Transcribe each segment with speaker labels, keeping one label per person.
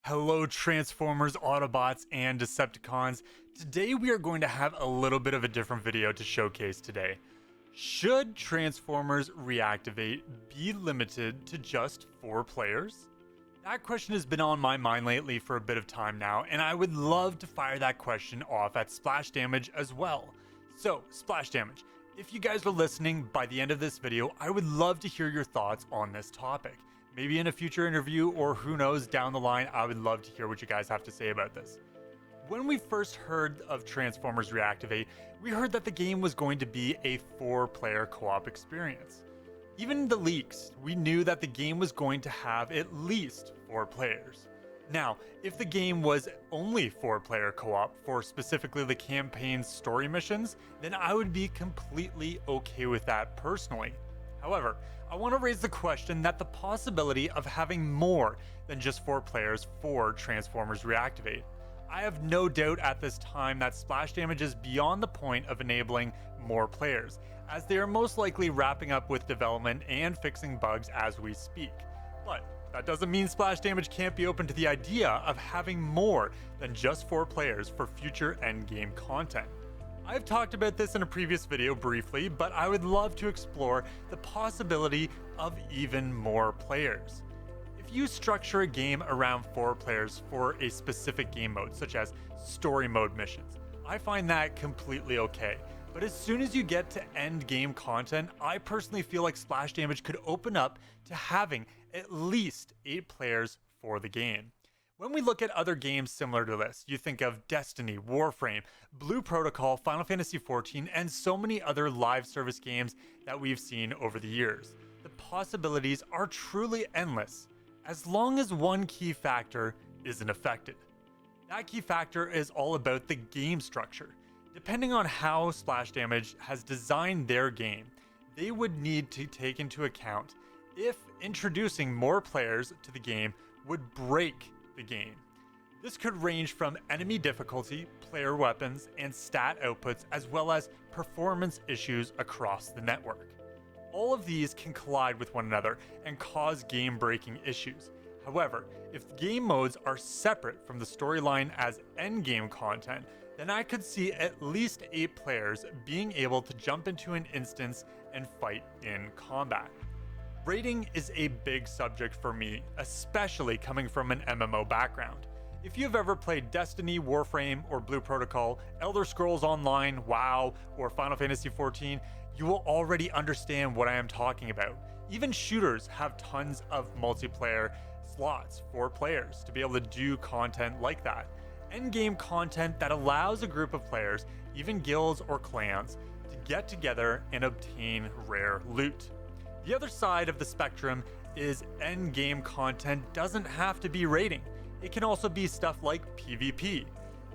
Speaker 1: Hello, Transformers, Autobots, and Decepticons. Today we are going to have a little bit of a different video to showcase today. Should Transformers Reactivate be limited to just 4 players? That question has been on my mind lately for a bit of time now, and I would love to fire that question off at Splash Damage as well. So, Splash Damage, if you guys are listening by the end of this video, I would love to hear your thoughts on this topic. Maybe in a future interview, or who knows, down the line, I would love to hear what you guys have to say about this. When we first heard of Transformers Reactivate, we heard that the game was going to be a 4-player co-op experience. Even in the leaks, we knew that the game was going to have at least 4 players. Now, if the game was only 4-player co-op for specifically the campaign's story missions, then I would be completely okay with that personally. However, I want to raise the question that the possibility of having more than just 4 players for Transformers Reactivate. I have no doubt at this time that Splash Damage is beyond the point of enabling more players, as they are most likely wrapping up with development and fixing bugs as we speak. But that doesn't mean Splash Damage can't be open to the idea of having more than just 4 players for future endgame content. I've talked about this in a previous video briefly, but I would love to explore the possibility of even more players. If you structure a game around 4 players for a specific game mode, such as story mode missions, I find that completely okay. But as soon as you get to end game content, I personally feel like Splash Damage could open up to having at least 8 players for the game. When we look at other games similar to this, you think of Destiny, Warframe, Blue Protocol, Final Fantasy XIV, and so many other live service games that we've seen over the years. The possibilities are truly endless, as long as one key factor isn't affected. That key factor is all about the game structure. Depending on how Splash Damage has designed their game, they would need to take into account if introducing more players to the game would break the game. This could range from enemy difficulty, player weapons, and stat outputs, as well as performance issues across the network. All of these can collide with one another and cause game-breaking issues. However, if game modes are separate from the storyline as endgame content, then I could see at least 8 players being able to jump into an instance and fight in combat. Rating is a big subject for me, especially coming from an MMO background. If you've ever played Destiny, Warframe, or Blue Protocol, Elder Scrolls Online, WoW, or Final Fantasy XIV, you will already understand what I am talking about. Even shooters have tons of multiplayer slots for players to be able to do content like that. Endgame content that allows a group of players, even guilds or clans, to get together and obtain rare loot. The other side of the spectrum is endgame content doesn't have to be raiding. It can also be stuff like PvP.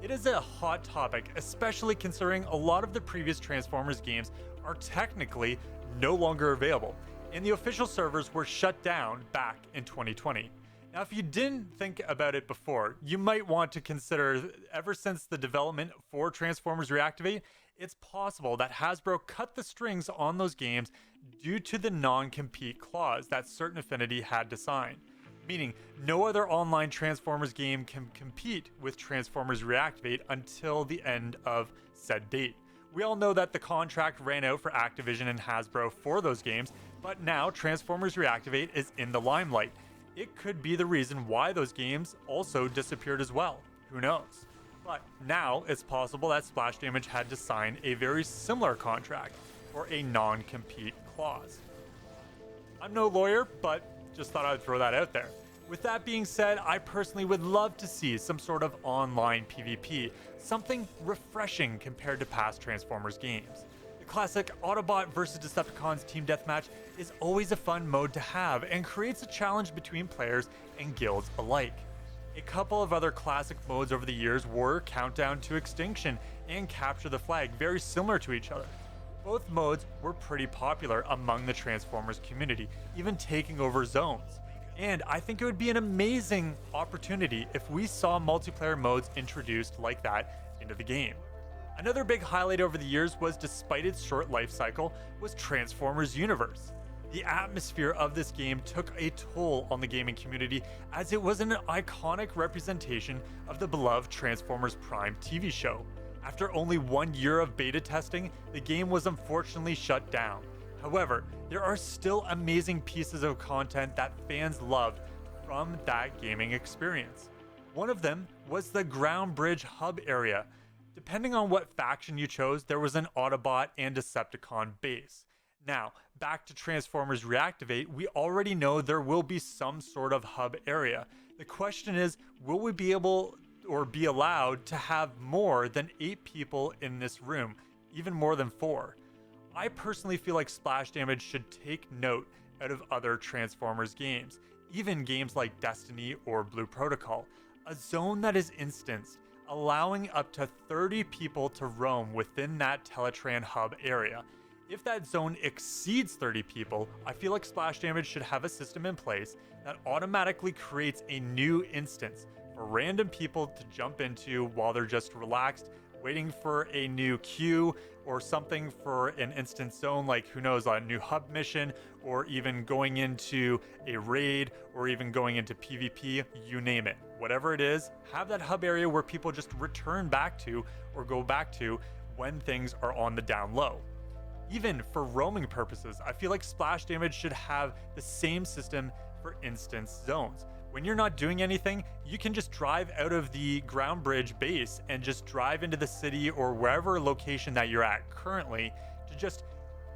Speaker 1: It is a hot topic, especially considering a lot of the previous Transformers games are technically no longer available, and the official servers were shut down back in 2020. Now, if you didn't think about it before, you might want to consider, ever since the development for Transformers Reactivate, it's possible that Hasbro cut the strings on those games due to the non-compete clause that Certain Affinity had to sign, meaning no other online Transformers game can compete with Transformers Reactivate until the end of said date. We all know that the contract ran out for Activision and Hasbro for those games, but now Transformers Reactivate is in the limelight. It could be the reason why those games also disappeared as well. Who knows? But now it's possible that Splash Damage had to sign a very similar contract or a non-compete clause. I'm no lawyer, but just thought I'd throw that out there. With that being said, I personally would love to see some sort of online PvP, something refreshing compared to past Transformers games. The classic Autobot vs Decepticons team deathmatch is always a fun mode to have and creates a challenge between players and guilds alike. A couple of other classic modes over the years were Countdown to Extinction and Capture the Flag, very similar to each other. Both modes were pretty popular among the Transformers community, even taking over zones. And I think it would be an amazing opportunity if we saw multiplayer modes introduced like that into the game. Another big highlight over the years was, despite its short life cycle, was Transformers Universe. The atmosphere of this game took a toll on the gaming community as it was an iconic representation of the beloved Transformers Prime TV show. After only 1 year of beta testing, the game was unfortunately shut down. However, there are still amazing pieces of content that fans loved from that gaming experience. One of them was the Ground Bridge hub area. Depending on what faction you chose, there was an Autobot and Decepticon base. Now, back to Transformers Reactivate, we already know there will be some sort of hub area. The question is, will we be able or be allowed to have more than 8 people in this room, even more than 4? I personally feel like Splash Damage should take note out of other Transformers games, even games like Destiny or Blue Protocol. A zone that is instanced, allowing up to 30 people to roam within that Teletran hub area. If that zone exceeds 30 people, I feel like Splash Damage should have a system in place that automatically creates a new instance for random people to jump into while they're just relaxed, waiting for a new queue or something for an instance zone, like who knows, a new hub mission, or even going into a raid, or even going into PvP, you name it. Whatever it is, have that hub area where people just return back to or go back to when things are on the down low. Even for roaming purposes, I feel like Splash Damage should have the same system for instance zones. When you're not doing anything, you can just drive out of the Ground Bridge base and just drive into the city or wherever location that you're at currently to just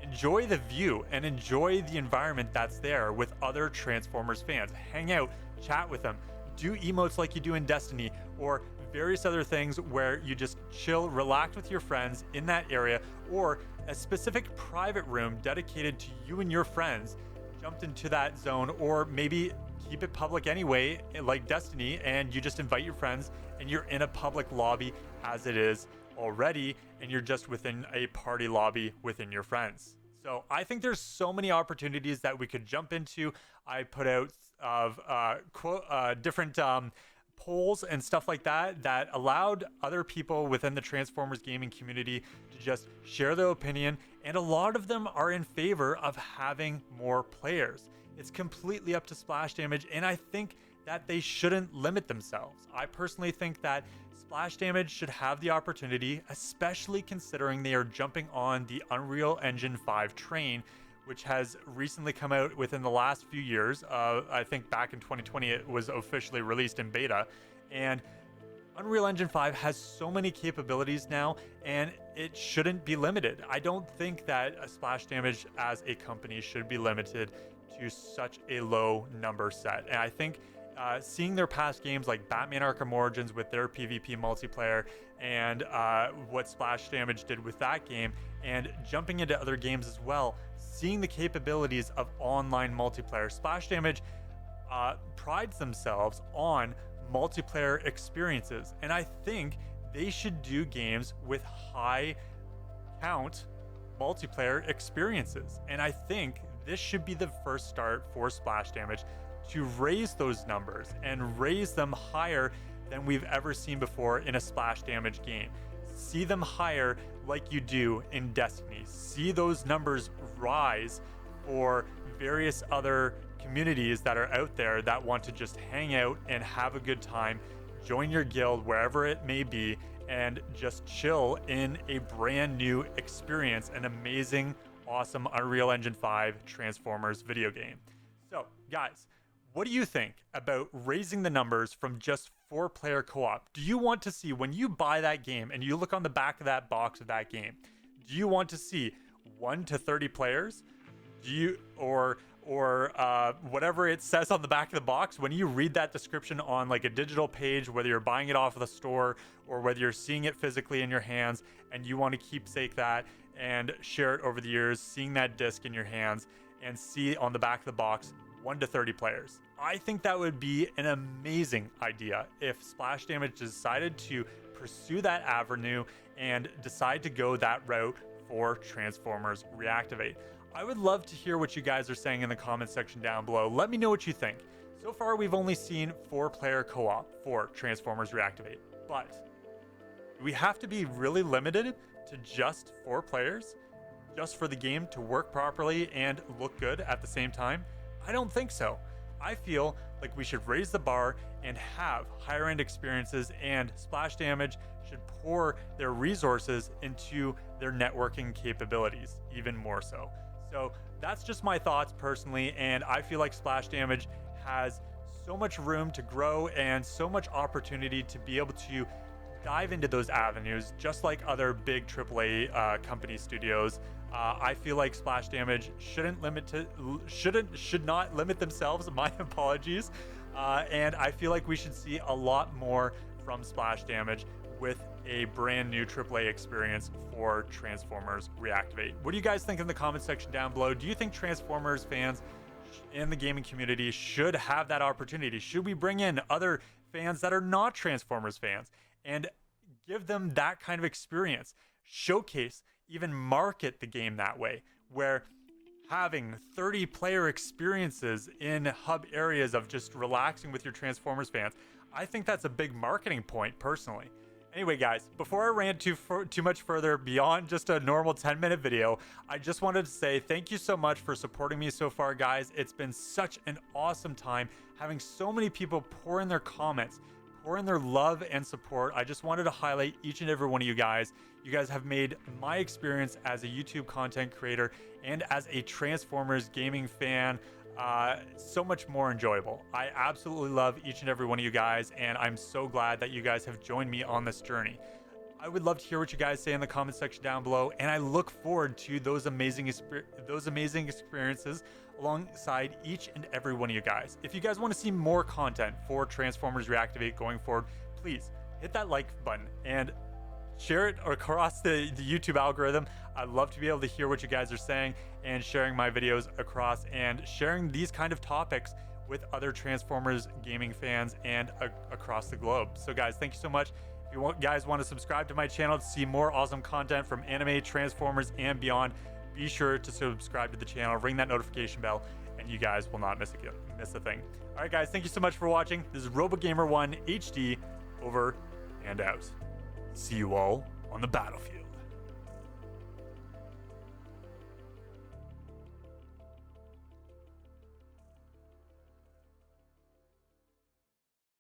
Speaker 1: enjoy the view and enjoy the environment that's there with other Transformers fans. Hang out, chat with them, do emotes like you do in Destiny, or various other things where you just chill, relax with your friends in that area, or a specific private room dedicated to you and your friends jumped into that zone, or maybe keep it public anyway, like Destiny, and you just invite your friends and you're in a public lobby as it is already, and you're just within a party lobby within your friends. So I think there's so many opportunities that we could jump into. I put out of different polls and stuff like that allowed other people within the Transformers gaming community to just share their opinion, and a lot of them are in favor of having more players. It's completely up to Splash Damage, and I think that they shouldn't limit themselves. I personally think that Splash Damage should have the opportunity, especially considering they are jumping on the Unreal Engine 5 train, which has recently come out within the last few years. I think back in 2020 it was officially released in beta, and Unreal Engine 5 has so many capabilities now, and it shouldn't be limited. I don't think that a Splash Damage as a company should be limited to such a low number set. And I think seeing their past games like Batman Arkham Origins with their PvP multiplayer, and what Splash Damage did with that game, and jumping into other games as well, seeing the capabilities of online multiplayer. Splash Damage prides themselves on multiplayer experiences, and I think they should do games with high count multiplayer experiences. And I think this should be the first start for Splash Damage to raise those numbers and raise them higher than we've ever seen before in a Splash Damage game. See them higher like you do in Destiny. See those numbers rise for various other communities that are out there that want to just hang out and have a good time, join your guild wherever it may be, and just chill in a brand new experience, an amazing, awesome Unreal Engine 5 Transformers video game. So, guys, what do you think about raising the numbers from just 4-player co-op? Do you want to see, when you buy that game and you look on the back of that box of that game, do you want to see 1 to 30 players? Do you, or whatever it says on the back of the box, when you read that description on like a digital page, whether you're buying it off of the store or whether you're seeing it physically in your hands and you want to keepsake that and share it over the years, seeing that disc in your hands and see on the back of the box 1 to 30 players. I think that would be an amazing idea if Splash Damage decided to pursue that avenue and decide to go that route for Transformers Reactivate. I would love to hear what you guys are saying in the comment section down below. Let me know what you think. So far, we've only seen 4-player co-op for Transformers Reactivate, but we have to be really limited to just 4 players. just for the game to work properly and look good at the same time? I don't think so. I feel like we should raise the bar and have higher end experiences, and Splash Damage should pour their resources into their networking capabilities even more so. So that's just my thoughts personally, and I feel like Splash Damage has so much room to grow and so much opportunity to be able to dive into those avenues, just like other big AAA company studios. I feel like Splash Damage should not limit themselves. My apologies. And I feel like we should see a lot more from Splash Damage with a brand new AAA experience for Transformers Reactivate. What do you guys think in the comment section down below? Do you think Transformers fans in the gaming community should have that opportunity? Should we bring in other fans that are not Transformers fans and give them that kind of experience, showcase, even market the game that way, where having 30 player experiences in hub areas of just relaxing with your Transformers fans? I think that's a big marketing point personally. Anyway, guys, before I ran too much further beyond just a normal 10-minute video, I just wanted to say thank you so much for supporting me so far, guys. It's been such an awesome time having so many people pour in their comments, pour in their love and support. I just wanted to highlight each and every one of you guys. You guys have made my experience as a YouTube content creator and as a Transformers gaming fan so much more enjoyable. I absolutely love each and every one of you guys, and I'm so glad that you guys have joined me on this journey. I would love to hear what you guys say in the comment section down below, and I look forward to those amazing experiences alongside each and every one of you guys. If you guys want to see more content for Transformers Reactivate going forward, please hit that like button and share it across the YouTube algorithm. I'd love to be able to hear what you guys are saying and sharing my videos across and sharing these kind of topics with other Transformers gaming fans and across the globe. So guys, thank you so much. If you guys want to subscribe to my channel to see more awesome content from anime, Transformers, and beyond, be sure to subscribe to the channel, ring that notification bell, and you guys will not miss a thing. All right, guys, thank you so much for watching. This is RoboGamer1 HD, over and out. See you all on the battlefield.